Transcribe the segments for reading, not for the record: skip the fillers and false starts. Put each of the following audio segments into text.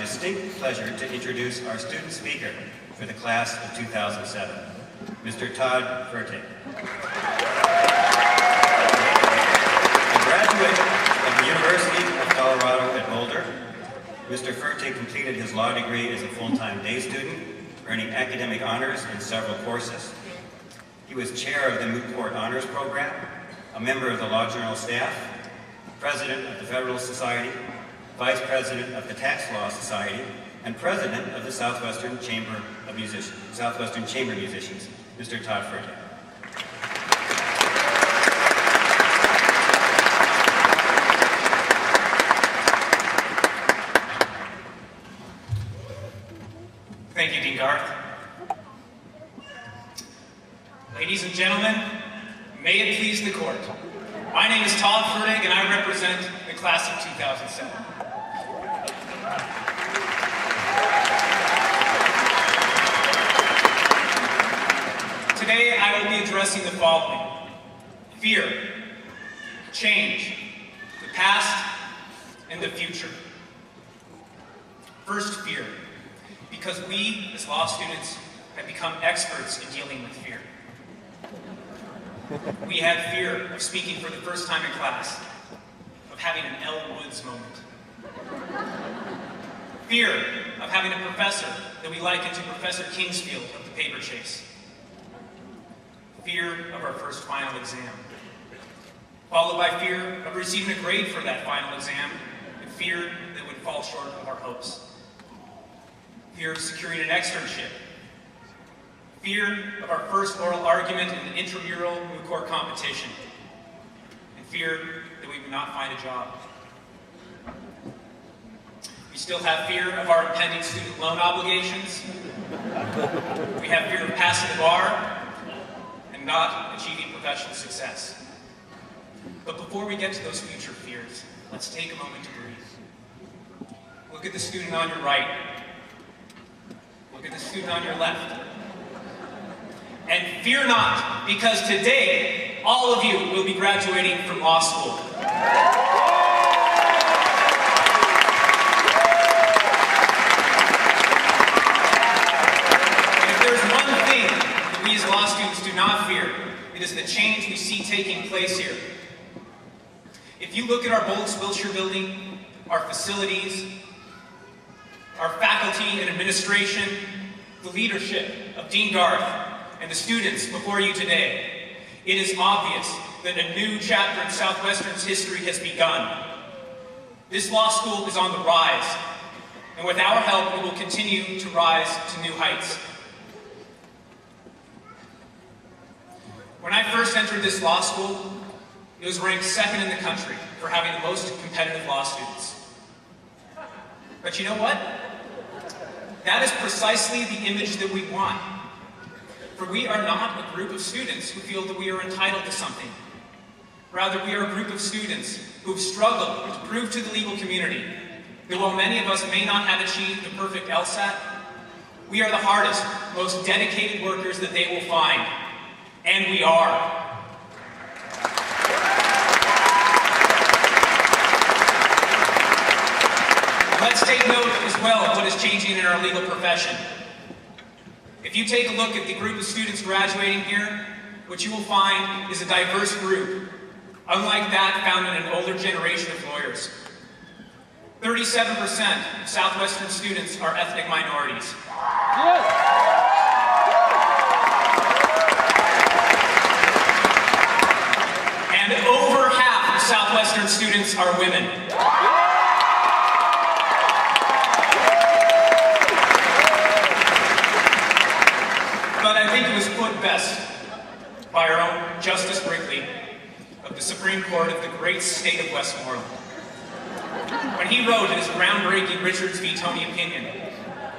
distinct pleasure to introduce our student speaker for the class of 2007, Mr. Todd Fertig. A graduate of the University of Colorado at Boulder, Mr. Fertig completed his law degree as a full-time day student, earning academic honors in several courses. He was chair of the Moot Court Honors Program, a member of the Law Journal staff, president of the Federalist Society, vice president of the Tax Law Society, and president of the Southwestern Chamber Musicians, Mr. Todd Fertig. Thank you, Dean Garth. Ladies and gentlemen, may it please the court. My name is Todd Fertig, and I represent the class of 2007. Today, I will be addressing the following: fear, change, the past, and the future. First, fear, because we, as law students, have become experts in dealing with fear. We have fear of speaking for the first time in class, of having an Elle Woods moment. Fear of having a professor that we liken to Professor Kingsfield of the paper chase. Fear of our first final exam, followed by fear of receiving a grade for that final exam, and fear that would fall short of our hopes. Fear of securing an externship. Fear of our first oral argument in an intramural moot court competition. And fear that we would not find a job. We still have fear of our impending student loan obligations. We have fear of passing the bar and not achieving professional success. But before we get to those future fears, let's take a moment to breathe. Look at the student on your right. Look at the student on your left. And fear not, because today, all of you will be graduating from law school. And if there's one thing that we as law students do not fear, it is the change we see taking place here. If you look at our Wilshire building, our facilities, our faculty and administration, the leadership of Dean Garth, and the students before you today, it is obvious that a new chapter in Southwestern's history has begun. This law school is on the rise, and with our help, it will continue to rise to new heights. When I first entered this law school, it was ranked second in the country for having the most competitive law students. But you know what? That is precisely the image that we want. For we are not a group of students who feel that we are entitled to something. Rather, we are a group of students who have struggled to prove to the legal community that while many of us may not have achieved the perfect LSAT, we are the hardest, most dedicated workers that they will find. And we are. Let's take note as well of what is changing in our legal profession. If you take a look at the group of students graduating here, what you will find is a diverse group, unlike that found in an older generation of lawyers. 37% of Southwestern students are ethnic minorities. And over half of Southwestern students are women. But I think it was put best by our own Justice Brinkley of the Supreme Court of the great state of Westmoreland, when he wrote in his groundbreaking Richards v. Tony opinion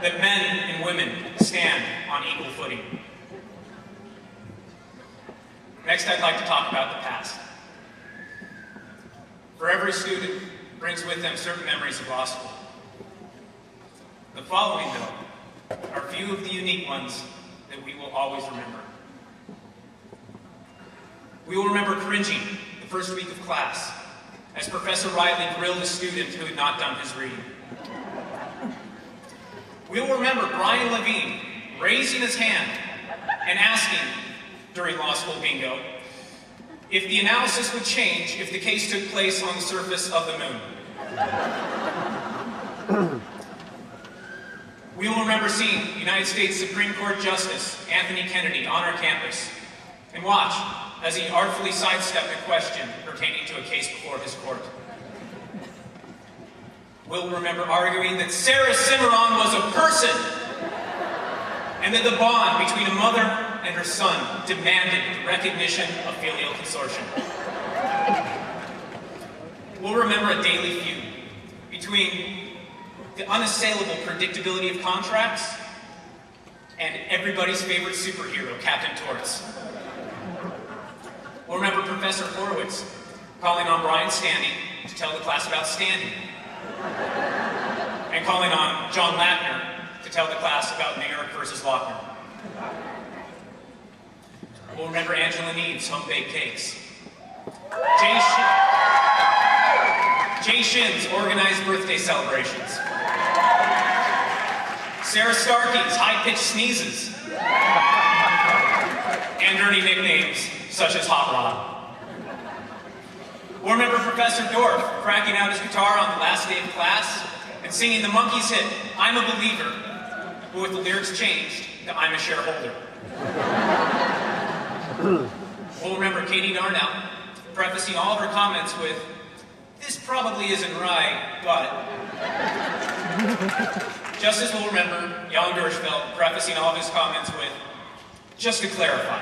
that men and women stand on equal footing. Next, I'd like to talk about the past. For every student brings with them certain memories of law school. The following, though, are few of the unique ones that we will always remember. We will remember cringing the first week of class as Professor Riley grilled a student who had not done his reading. We will remember Brian Levine raising his hand and asking during law school bingo if the analysis would change if the case took place on the surface of the moon. We will remember seeing United States Supreme Court Justice Anthony Kennedy on our campus and watch as he artfully sidestepped a question pertaining to a case before his court. We'll remember arguing that Sarah Cimarron was a person and that the bond between a mother and her son demanded the recognition of filial consortium. We'll remember a daily feud between the unassailable predictability of contracts and everybody's favorite superhero, Captain Torts. We'll remember Professor Horowitz calling on Brian Standing to tell the class about standing, and calling on John Latner to tell the class about New York versus Lochner. We'll remember Angela Neve's home-baked cakes. Jay Shin's organized birthday celebrations. Sarah Starkey's high-pitched sneezes. And dirty nicknames such as Hot Rod. We'll remember Professor Dorff cracking out his guitar on the last day of class and singing the Monkees hit, I'm a Believer, but with the lyrics changed to I'm a Shareholder. We'll remember Katie Darnell prefacing all of her comments with, this probably isn't right, but... Just as we'll remember Jan Gershfeld prefacing all of his comments with, just to clarify.